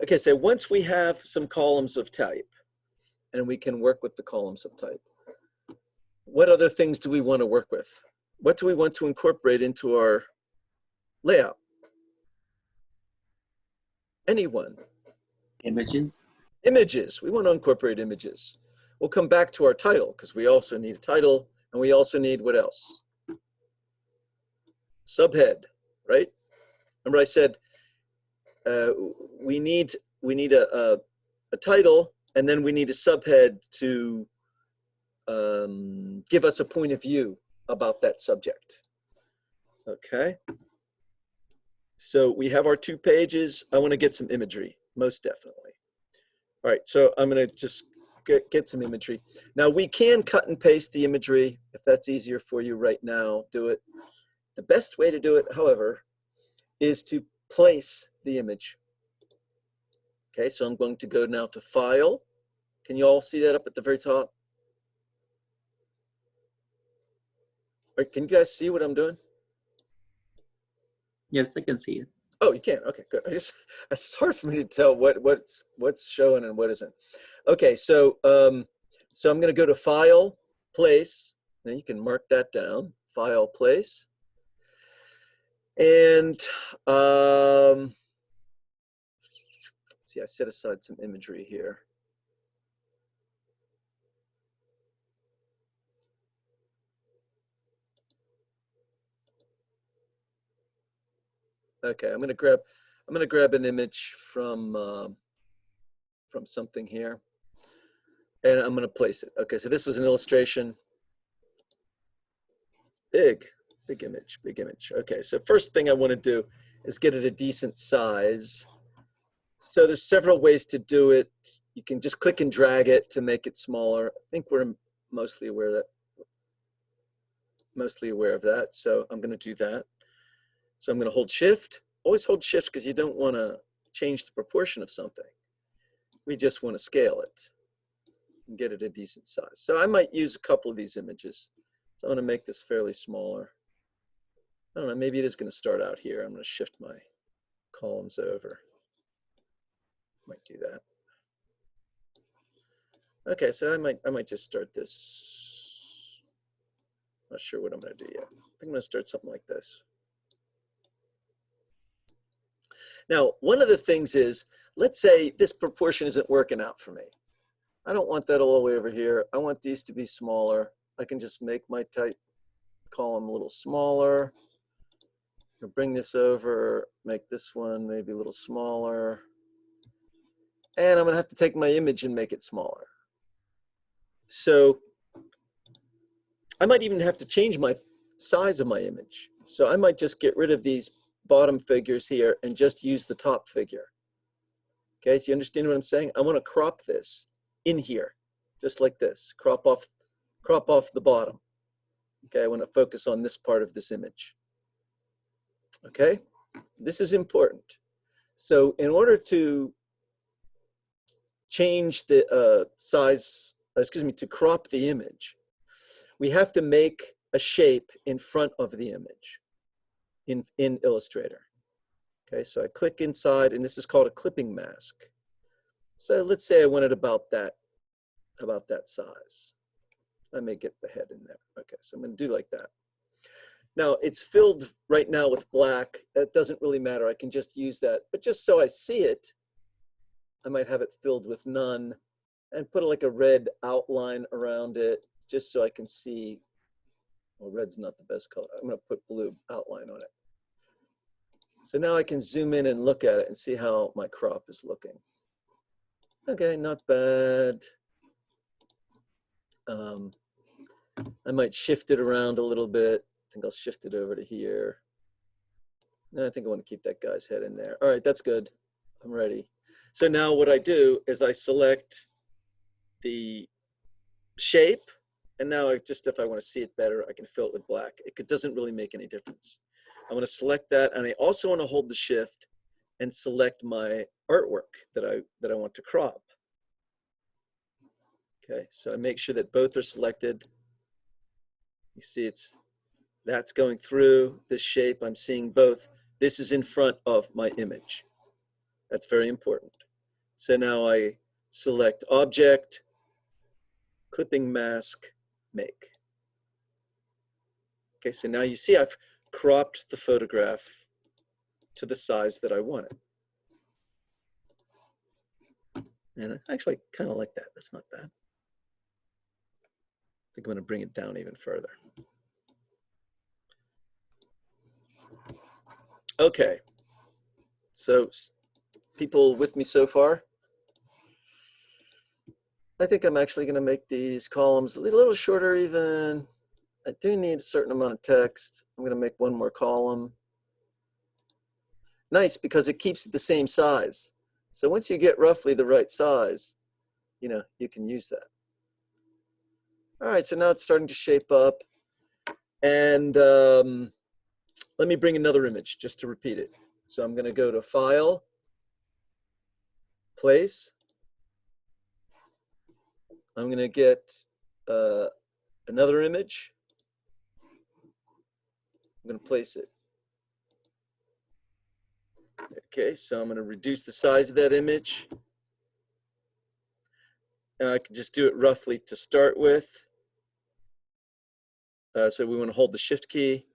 Okay, so once we have some columns of type and we can work with the columns of type, what other things do we want to work with? What do we want to incorporate into our layout? Anyone? Images. Images. We want to incorporate images. We'll come back to our title because we also need a title, and we also need what else? Subhead, right? Remember I said we need a title, and then we need a subhead to give us a point of view about that subject. Okay. So we have our 2 pages. I want to get some imagery, most definitely. All right, so I'm going to just get some imagery. Now we can cut and paste the imagery. If that's easier for you right now, do it. The best way to do it, however, is to place the image. Okay, so I'm going to go now to File. Can you all see that up at the very top? Or can you guys see what I'm doing? Yes, I can see it. Oh, you can. Okay, good. It's hard for me to tell what's showing and what isn't. Okay, so so I'm going to go to File, Place. Now you can mark that down. File, Place, and see, I set aside some imagery here. Okay, I'm gonna grab an image from something here, and I'm gonna place it. Okay, so this was an illustration. Big image, big image. Okay, so first thing I want to do is get it a decent size. So there's several ways to do it. You can just click and drag it to make it smaller. I think we're mostly aware of that. So I'm going to do that. So I'm going to hold Shift. Always hold Shift because you don't want to change the proportion of something. We just want to scale it and get it a decent size. So I might use a couple of these images. So I'm going to make this fairly smaller. I don't know, maybe it is going to start out here. I'm going to shift my columns over. Might do that. Okay, so I might just start this. Not sure what I'm going to do yet. I think I'm going to start something like this. Now, one of the things is, let's say this proportion isn't working out for me. I don't want that all the way over here. I want these to be smaller. I can just make my type column a little smaller. I'll bring this over, make this one maybe a little smaller. And I'm going to have to take my image and make it smaller. So I might even have to change my size of my image. So I might just get rid of these bottom figures here and just use the top figure. Okay, so you understand what I'm saying? I want to crop this in here, just like this. Crop off the bottom. Okay, I want to focus on this part of this image. Okay, this is important. So in order to change the size, to crop the image, we have to make a shape in front of the image in Illustrator. Okay, so I click inside, and this is called a clipping mask. So let's say I want it about that size. Let me get the head in there. Okay, so I'm going to do like that. Now it's filled right now with black. That doesn't really matter. I can just use that. But just so I see it, I might have it filled with none and put like a red outline around it just so I can see. Well, red's not the best color. I'm going to put blue outline on it. So now I can zoom in and look at it and see how my crop is looking. Okay, not bad. I might shift it around a little bit. I think I'll shift it over to here. No, I think I want to keep that guy's head in there. All right, that's good. I'm ready. So now what I do is I select the shape, and now if I want to see it better, I can fill it with black. It doesn't really make any difference. I want to select that, and I also want to hold the Shift and select my artwork that I want to crop. Okay, so I make sure that both are selected. You see that's going through this shape. I'm seeing both. This is in front of my image. That's very important. So now I select Object, Clipping Mask, Make. Okay, so now you see I've cropped the photograph to the size that I wanted. And I actually kind of like that. That's not bad. I think I'm going to bring it down even further. Okay, so people with me so far? I think I'm actually going to make these columns a little shorter even. I do need a certain amount of text. I'm going to make one more column. Nice, because it keeps it the same size. So once you get roughly the right size, you know, you can use that. All right, so now it's starting to shape up. And let me bring another image just to repeat it. So I'm going to go to File, Place. I'm going to get another image. I'm going to place it. Okay, so I'm going to reduce the size of that image. I can just do it roughly to start with. So we want to hold the Shift key,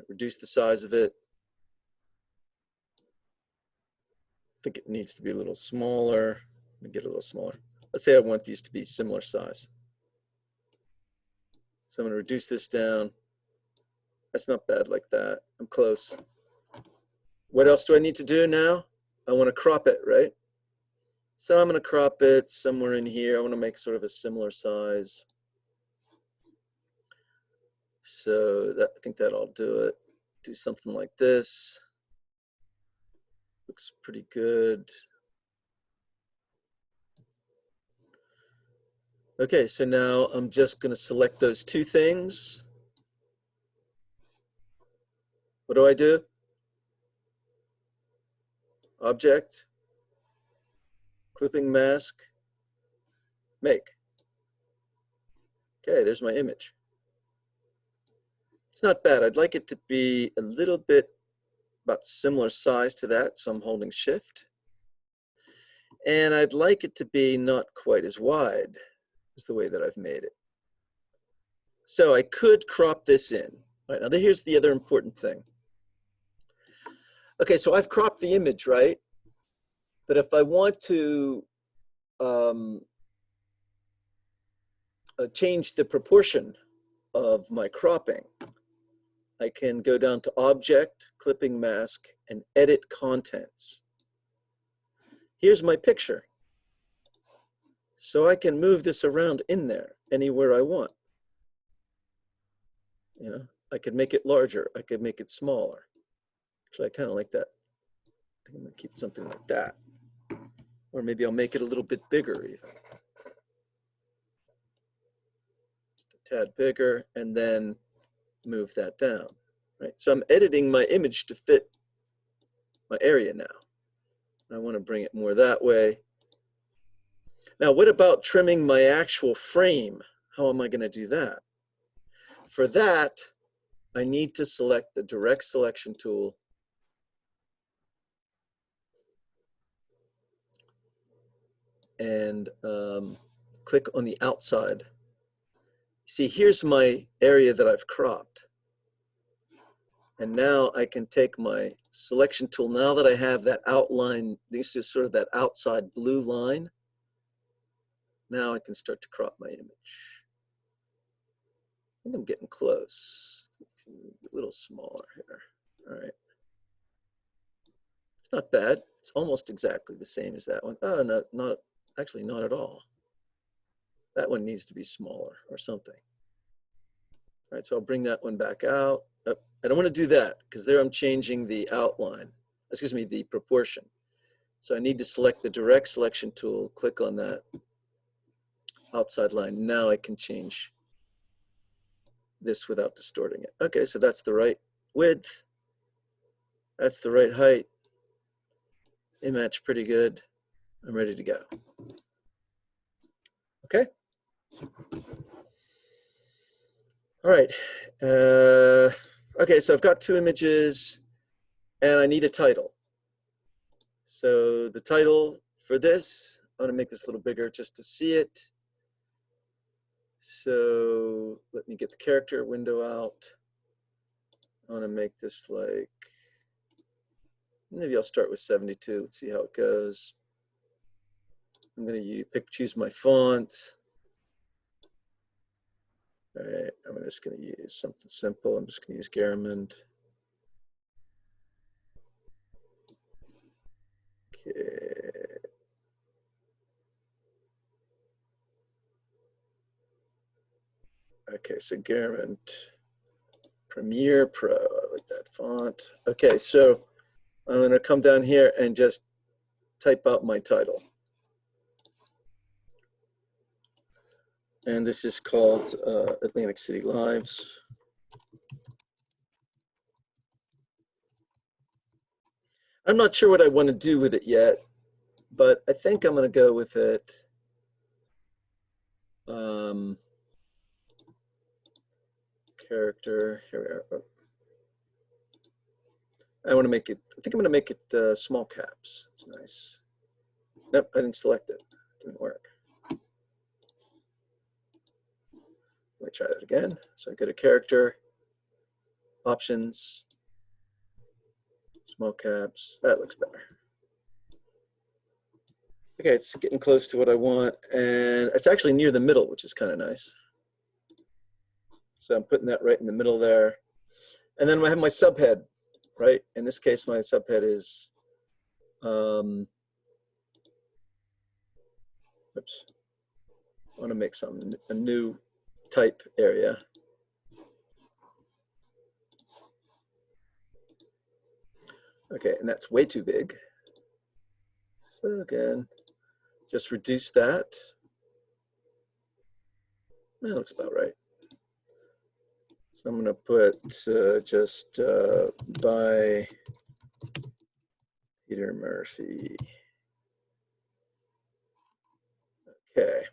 reduce the size of it. I think it needs to be a little smaller. Let me get a little smaller. Let's say I want these to be similar size. So I'm going to reduce this down. That's not bad like that. I'm close. What else do I need to do now? I want to crop it, right? So I'm going to crop it somewhere in here. I want to make sort of a similar size. So that, I think that'll do it. Do something like this. Looks pretty good. Okay, so now I'm just going to select those two things. What do? Object, clipping mask, make. Okay, there's my image. It's not bad. I'd like it to be a little bit about similar size to that, so I'm holding Shift. And I'd like it to be not quite as wide as the way that I've made it. So I could crop this in. All right, now here's the other important thing. Okay, so I've cropped the image, right? But if I want to change the proportion of my cropping, I can go down to Object, Clipping Mask, and Edit Contents. Here's my picture. So I can move this around in there anywhere I want. You know, I could make it larger. I could make it smaller. Actually, I kind of like that. I think I'm going to keep something like that. Or maybe I'll make it a little bit bigger even. Just a tad bigger, and then move that down. Right? So I'm editing my image to fit my area now. I want to bring it more that way. Now, what about trimming my actual frame? How am I going to do that? For that, I need to select the Direct Selection tool. And click on the outside. See, here's my area that I've cropped. And now I can take my selection tool, now that I have that outline, this is sort of that outside blue line. Now I can start to crop my image. I think I'm getting close. A little smaller here. All right. It's not bad. It's almost exactly the same as that one. Oh, no, not actually, not at all. That one needs to be smaller or something. All right, so I'll bring that one back out. I don't want to do that because there I'm changing the outline, excuse me, the proportion. So I need to select the Direct Selection tool, click on that outside line. Now I can change this without distorting it. Okay, so that's the right width. That's the right height. They match pretty good. I'm ready to go. Okay. All right. Okay, so I've got two images and I need a title. So the title for this, I want to make this a little bigger just to see it. So let me get the character window out. I want to make this like, maybe I'll start with 72. Let's see how it goes. I'm going to choose my font. All right, I'm just going to use something simple. I'm just going to use Garamond. Okay. Okay, so Garamond Premiere Pro. I like that font. Okay, so I'm going to come down here and just type out my title. And this is called Atlantic City Lives. I'm not sure what I want to do with it yet, but I think I'm going to go with it. Character, here we are. I want to make it, I think I'm going to make it small caps. It's nice. Nope, I didn't select it. Didn't work. Let me try that again. So I go to character, options, small caps. That looks better. Okay, it's getting close to what I want, and it's actually near the middle, which is kind of nice. So I'm putting that right in the middle there. And then I have my subhead, right? In this case, my subhead is, oops. I want to make a new type area. Okay, and that's way too big. So again, just reduce that. That looks about right. So I'm going to put just by Peter Murphy. Okay.